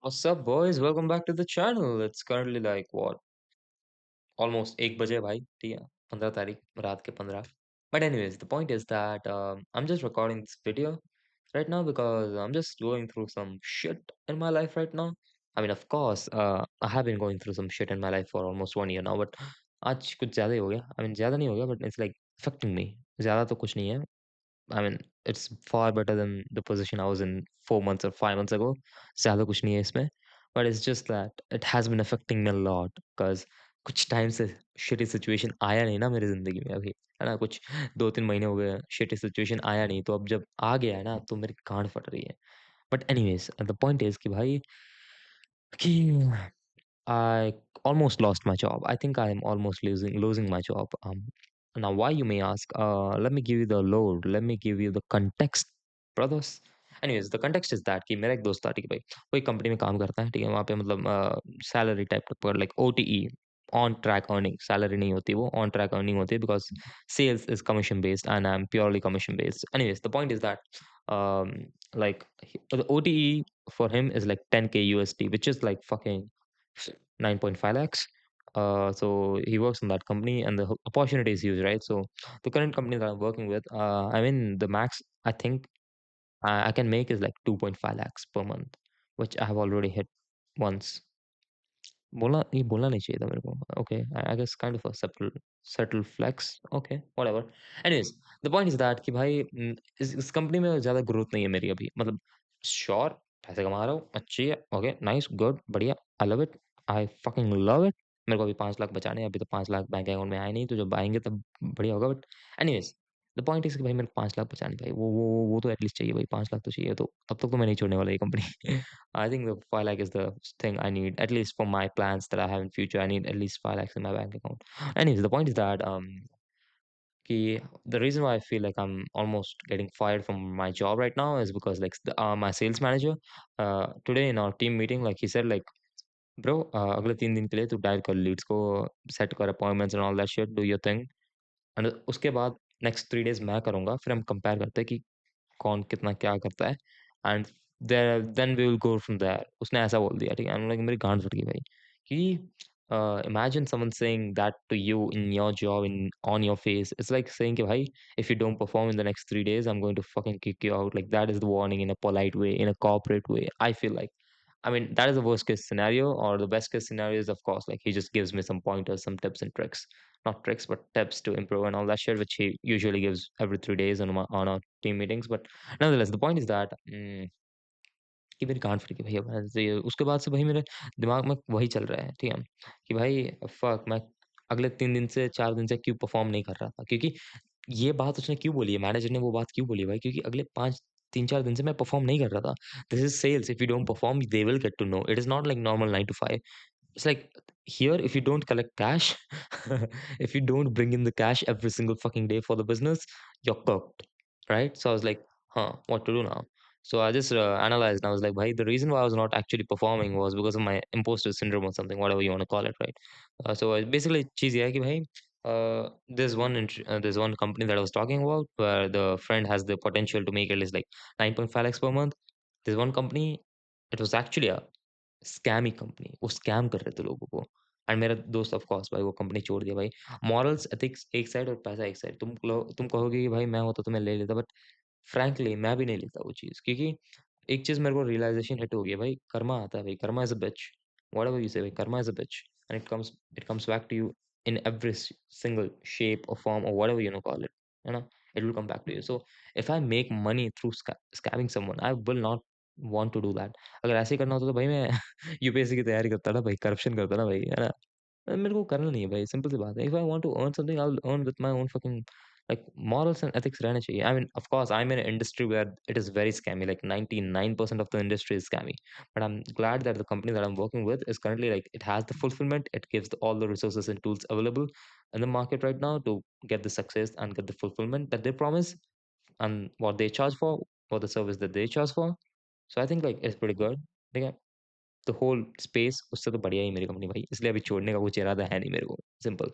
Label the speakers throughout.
Speaker 1: What's up, boys? Welcome back to the channel. It's currently like what? Almost 1 बजे भाई, ठीक है? 15 तारीख, रात के 15. But anyways, the point is that I'm just recording this video right now because I'm just going through some shit in my life right now. I mean, of course, I have been going through some shit in my life for almost 1 year now, but आज कुछ ज़्यादा ही हो गया. I mean, ज़्यादा नहीं हो गया, but it's like affecting me. ज़्यादा तो कुछ नहीं है. I mean, it's far better than the position I was in 4 months or 5 months ago. ज़्यादा कुछ नहीं है इसमें. But it's just that it has been affecting me a lot because कुछ टाइम से shitty सिचुएशन आया नहीं ना मेरी ज़िंदगी में अभी, है ना? कुछ 2-3 महीने हो गए shitty सिचुएशन आया नहीं, तो अब जब आ गया है ना, तो मेरी गाँड फट रही है। But anyways the point is कि भाई कि I almost lost my job. I think I am almost losing my job. Now why you may ask? Let me give you the load. Let me give you the context, brothers. Anyways, the context is that कि मेरा एक दोस्त था, ठीक है भाई, कोई company में काम करता है, ठीक है, वहाँ पे मतलब सैलरी टाइप का like OTE, on track earning salary नहीं होती, वो ऑन ट्रैक अर्निंग होती है because sales is commission based and I am purely commission based. Anyways, the point is that like the OTE for him is like 10K USD, which is like fucking 9.5 lakhs. So he works in that company and the opportunity is huge, right? So the current company that I'm working with, I mean, the max I think I can make is like 2.5 lakhs per month, which I have already hit once. बोलना नहीं चाहिए था मेरे को. Okay, I guess kind of a subtle flex. Okay, whatever. Anyways, the point is that कि भाई इस company में ज़्यादा ग्रोथ नहीं है मेरी अभी. मतलब श्योर पैसे कमा रहा हूँ, अच्छी है. ओके, नाइस, गुड, बढ़िया. I love it. I fucking love it. मेरे को अभी 5 लाख बचाने हैं. अभी तो 5 लाख बैंक अकाउंट में आए नहीं, तो जब आएँगे तब बढ़िया होगा. But anyways, the point is कि भाई मेरे को 5 लाख बचाने भाई. वो तो एटलीस्ट चाहिए भाई. 5 लाख तो चाहिए. तो तब तक तो मैं नहीं छोड़ने वाला ये company. I think the 5 lakh is the thing I need, at least for my plans that I have in future. I need at least 5 lakhs in my bank account. Anyways, the point is that the reason why I feel like I'm almost getting fired from my job right now is because like my sales manager today in our team meeting, like he said like, bro, अगले 3 दिन के लिए तू dial कर Leeds को, set कर appointments and all that shit, do your thing. And उसके बाद नेक्स्ट 3 डेज़ मैं करूँगा, फिर हम कंपेयर करते हैं कि कौन कितना क्या करता है and then we will go from there. उसने ऐसा बोल दिया, ठीक है. आई एम लाइक मेरी गांड फट गई भाई कि imagine someone saying that to you in your job in on your face. It's like saying कि भाई if you don't perform in the next 3 days I'm going to fucking kick you out. Like that is the warning in a polite way, in a corporate way, I feel like. I mean, that is the worst case scenario, or the best case scenario is, of course, like he just gives me some pointers, some tips and tricks. Not tricks, but tips to improve and all that shit, which he usually gives every 3 days on our team meetings. But nonetheless, the point is that कि मेरी God फट गई भैया भैंस से. उसके बाद से भाई मेरे दिमाग में वही चल रहा है, ठीक है? कि भाई फक, मैं अगले 3 दिन से 4 दिन से क्यों परफ़ॉर्म नहीं कर रहा था? क्योंकि ये बात उसने क्यों बोली है, मैनेजर ने वो बात क्यों बोली है भाई? क्योंकि अगले 5 3-4 दिन से मैं परफ़ॉर्म नहीं कर रहा था. This is sales. If you don't perform they will get to know. It is not like normal 9 to 5. It's like here, if you don't collect cash, if you don't bring in the cash every single fucking day for the business, you're cooked, right? So I was like, huh, what to do now? So I just analyzed and I was like, bhai, the reason why I was not actually performing was because of my imposter syndrome or something, whatever you want to call it, right? Basically, cheese है कि bhai, there's one company that I was talking about where the friend has the potential to make at least like 9.5 lakhs per month. There's one company, it was actually a scam he company, वो scam कर रहे थे लोगों को. And मेरा दोस्त of course भाई वो कंपनी छोड़ दिया भाई. मॉरल्स, एथिक्स एक साइड और पैसा एक साइड. तुम कहोगे कि भाई मैं होता तो मैं ले लेता, बट फ्रैंकली मैं भी नहीं लेता वो चीज़, क्योंकि एक चीज़ मेरे को रियलाइज़ेशन हिट हो गई है भाई. कर्मा आता है भाई, karma is a bitch. Whatever you say भाई, karma is a bitch and it comes back to you in every single shape और फॉर्म और whatever you know call it, है ना? It will come back to you. So if I make money through scamming someone, I will not want to do that. अगर ऐसे ही करना होता तो भाई मैं यूपीएससी की तैयारी करता ना भाई, करप्शन करता ना भाई, है ना? मेरे को करना नहीं है भाई, सिंपल सी बात है. If I want to earn something I will earn with my own fucking like morals and ethics रहने चाहिए. I mean, of course, I'm in an industry where it is very scammy. Like 99% of the industry is scammy. But I'm glad that the company that I'm working with is currently like it has the fulfillment. It gives all the resources and tools available in the market right now to get the success and get the fulfillment that they promise and what they charge for the service that they charge for. So I think like it's pretty good. ठीक है? The whole space उससे तो बढ़िया ही मेरी company भाई, इसलिए अभी छोड़ने का कुछ इरादा है नहीं मेरे को, simple.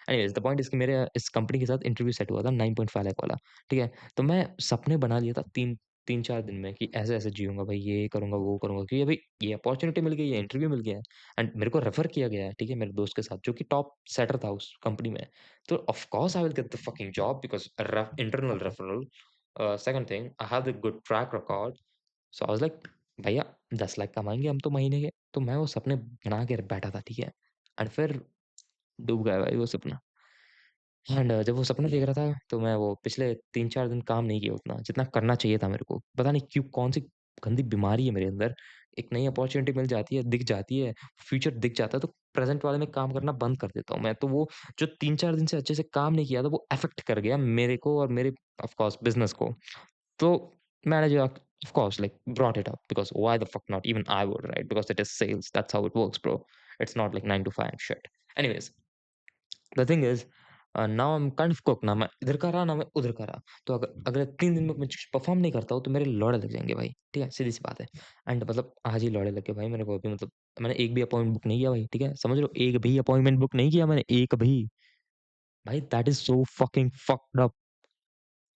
Speaker 1: Anyways the point is कि मेरे इस कंपनी के साथ इंटरव्यू सेट हुआ था 9.5 लाख वाला, ठीक है? तो मैं सपने बना लिया था 3 3-4 दिन में कि ऐसे-ऐसे जिऊँगा भाई, ये करूँगा, वो करूँगा क्योंकि अभी ये अपॉर्च्युनिटी मिल गई है, इंटरव्यू मिल गया है एंड मेरे को रेफर किया गया है, ठीक है, मेरे दोस्त के साथ जो कि टॉप सेटर था उस कंपनी में। तो of course I will get the fucking job because internal referral. Second thing I have the good track record. So I was like भैया 10 लाख कमाएँगे हम तो महीने के। तो मैं वो सपने बना के बैठा था, ठीक है? एंड फिर डूब गया भाई वो सपना। एंड जब वो सपना देख रहा था, तो मैं वो पिछले 3-4 दिन काम नहीं किया उतना, जितना करना चाहिए था मेरे को। पता नहीं क्यों कौन-सी गंदी बीमारी है मेरे अंदर। एक नई अपॉर्च्युनिटी मिल जाती है, दिख जाती है, फ्यूचर दिख जाता है, तो प्रेज़ेंट वाले में काम करना बंद कर देता हूँ मैं। तो वो जो 3-4 दिन से अच्छे से काम नहीं किया था, वो अफ़ेक्ट कर गया मेरे को और मेरे ऑफ़ कोर्स बिज़नेस को। So manager of course like brought it up because why the fuck not? Even I would, right? Because it is sales. That's how it works, bro. It's not like 9 to 5 shit. Anyways, the thing is, now I'm kind of cooked ना मैं इधर का रहा ना मैं उधर का रहा। तो अगले 3 दिन में मैं परफॉर्म नहीं करता हूँ तो मेरे लौड़े लग जाएँगे भाई, ठीक है? सीधी-सी बात है। एंड मतलब आज ही लौड़े लग गए भाई मेरे को अभी मतलब मैंने एक भी अपॉइंटमेंट बुक नहीं किया भाई, ठीक है? समझ रहे हो? एक भी अपॉइंटमेंट बुक नहीं किया मैंने, एक भी। भाई that is so fucking fucked up.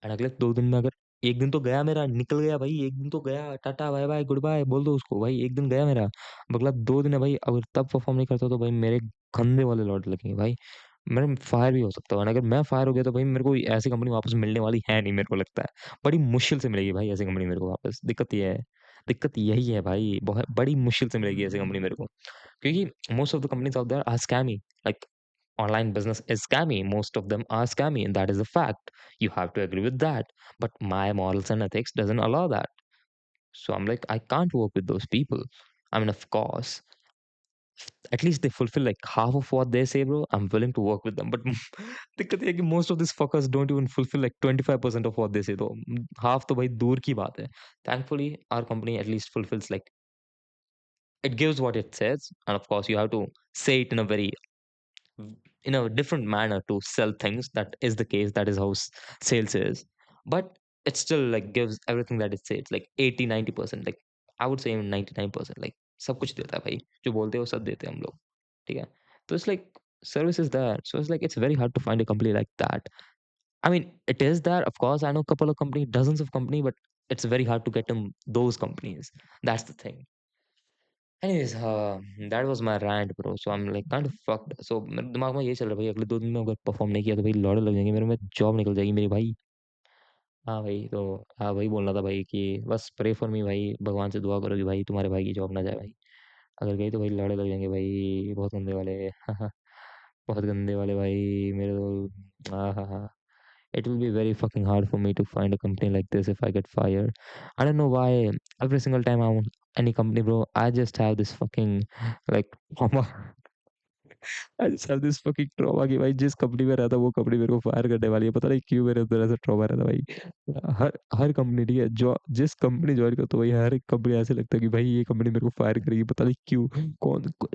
Speaker 1: And अगले 2 दिन में अगर 1 दिन तो गया मेरा, निकल गया भाई, 1 दिन तो गया, टाटा, बाय-बाय, गुड बाय बोल दो उसको भाई, 1 दिन गया मेरा। अब अगला 2 दिन है भाई, अगर तब परफ़ॉर्म नहीं करता तो भाई मेरे गंदे वाले लौट लगेंगे भाई। मैं फायर भी हो सकता हूँ एंड अगर मैं फायर हो गया तो भाई मेरे को ऐसी कंपनी वापस मिलने वाली है नहीं मेरे को लगता है। बड़ी मुश्किल से मिलेगी भाई ऐसी कंपनी मेरे को वापस, दिक्कत ये है। दिक्कत यही है भाई, बहुत बड़ी मुश्किल से मिलेगी ऐसी कंपनी मेरे को। क्योंकि most of the companies out there are scammy, like online business is scammy. Most of them are scammy, and that is a fact. You have to agree with that. But my morals and ethics doesn't allow that. So I'm like, I can't work with those people. I mean, of course, at least they fulfill like half of what they say, bro. I'm willing to work with them. But दिक्कत ये है कि most of these fuckers don't even fulfill like 25% of what they say. तो half तो भाई दूर की बात है. Thankfully, our company at least fulfills like it gives what it says, and of course, you have to say it in a very in a different manner to sell things. That is the case. That is how sales is. But it still like gives everything that it says, like 80-90%. Like I would say even 99%. Like सब कुछ देता है भाई जो बोलते हैं वो सब देते हैं हम लोग ठीक है तो it's like service is there so it's like it's very hard to find a company like that. I mean it is there, of course. I know a couple of companies, dozens of companies, but it's very hard to get in those companies. That's the thing. Anyways, that was my rant, bro. So I'm like kind of fucked. So मेरे दिमाग में ये चल रहा है भाई अगले 2 दिन में अगर परफॉर्म नहीं किया तो भाई लौड़े लग जाएँगे मेरे में जॉब निकल जाएगी मेरी भाई। हाँ भाई, तो हाँ, वही बोलना था भाई कि बस प्रे फॉर मी भाई, भगवान से दुआ करो कि भाई तुम्हारे भाई की जॉब ना जाए भाई। अगर गई तो भाई लौड़े लग जाएँगे भाई, बहुत गंदे वाले। बहुत गंदे वाले भाई मेरे तो आहाहा! It will be very fucking hard for me to find a company like this if I get fired. I don't know why every single time I want any company, bro, I just have this fucking like trauma. I just have this fucking trauma कि भाई जिस company में रहता हूँ वो company मेरे को fire करने वाली है। पता नहीं क्यों मेरे अंदर ऐसा ट्रॉमा रहता है भाई। हर हर कंपनी ठीक है जो जिस कंपनी जॉइन करता हूँ वही हर एक कंपनी ऐसे लगता है कि भाई ये कंपनी मेरे को फायर करेगी। पता नहीं क्यों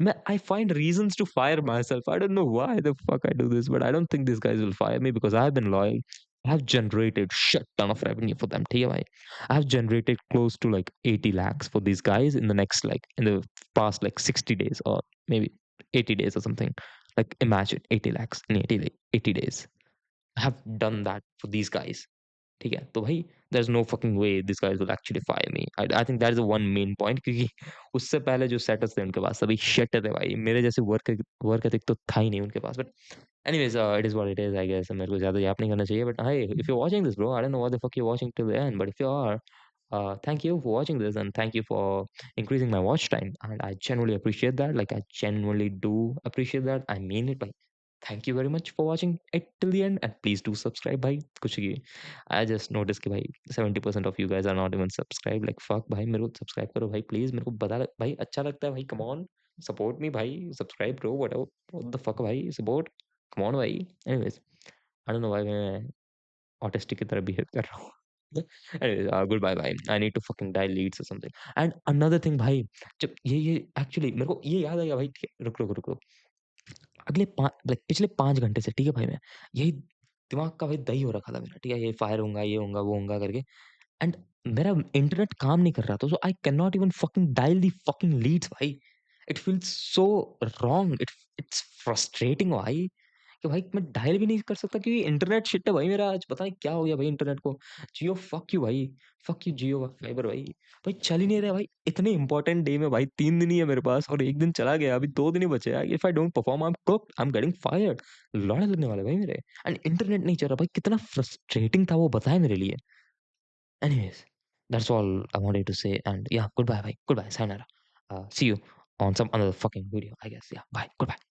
Speaker 1: मैं I find reasons to fire myself. I don't know why the fuck I do this but I don't think this guys will fire me because I have been loyal. I have generated shit ton of revenue for them. ठीक है भाई। I have generated close to like 80 lakhs for these guys in the next like in the past like 60 days or maybe 80 days or something. Like imagine 80 lakhs in 80 days. I have done that for these guys. ठीक है? तो भाई there is no fucking way this guys will actually fire me. I think that is the one main point क्योंकि उससे पहले जो setters थे उनके पास सभी शिट थे भाई। मेरे जैसे वर्क एथिक तो था ही नहीं उनके पास। But anyways it is what it is I guess मेरे को ज़्यादा याद नहीं करना चाहिए। But hi if you are watching this bro I don't know what the fuck you are watching till the end but if you are thank you for watching this and thank you for increasing my watch time and I genuinely appreciate that. Like I genuinely do appreciate that. I mean it. Like thank you very much for watching it till the end and please do subscribe भाई कुछ की I just noticed कि भाई 70% of you guys are not even subscribed. Like fuck भाई मेरे को subscribe करो भाई प्लीज मेरे को भाई अच्छा लगता है भाई come on support me भाई subscribe bro whatever what the fuck भाई support come on भाई anyways I don't know why मैं ऑटिस्टिक की तरह बिहेव कर रहा हूँ anyways goodbye भाई I need to fucking die leads or something and another thing भाई जब ये एक्चुअली मेरे को ये याद आ गया भाई ठीक है, रुक अगले लाइक पिछले 5 घंटे से ठीक है भाई मैं यही दिमाग का भाई दही हो रखा था मेरा ठीक है ये फायर होऊँगा, ये होऊँगा, वो होऊँगा करके एंड मेरा इंटरनेट काम नहीं कर रहा था so I can not even fucking dial the fucking leads भाई। It feels so wrong it's frustrating भाई कि भाई मैं डायल भी नहीं कर सकता क्योंकि इंटरनेट शिट है भाई मेरा आज पता नहीं क्या हो गया भाई इंटरनेट को। जियो फक यू भाई, फक यू जियो फाइबर भाई। भाई चल ही नहीं रहा भाई, इतने इंपॉर्टेंट डे में भाई 3 दिन ही है मेरे पास और 1 दिन चला गया, अभी 2 दिन ही बचे हैं। If I don't perform I am cooked, I am getting fired. लौड़े लगने वाले भाई मेरे। एंड इंटरनेट नहीं चल रहा भाई, कितना फ्रस्ट्रेटिंग था वो बताएं मेरे लिए। Anyways, that's all I wanted to say. And yeah, goodbye, bye. Goodbye. Sayonara. See you on some another fucking video, I guess. Yeah, bye. Goodbye.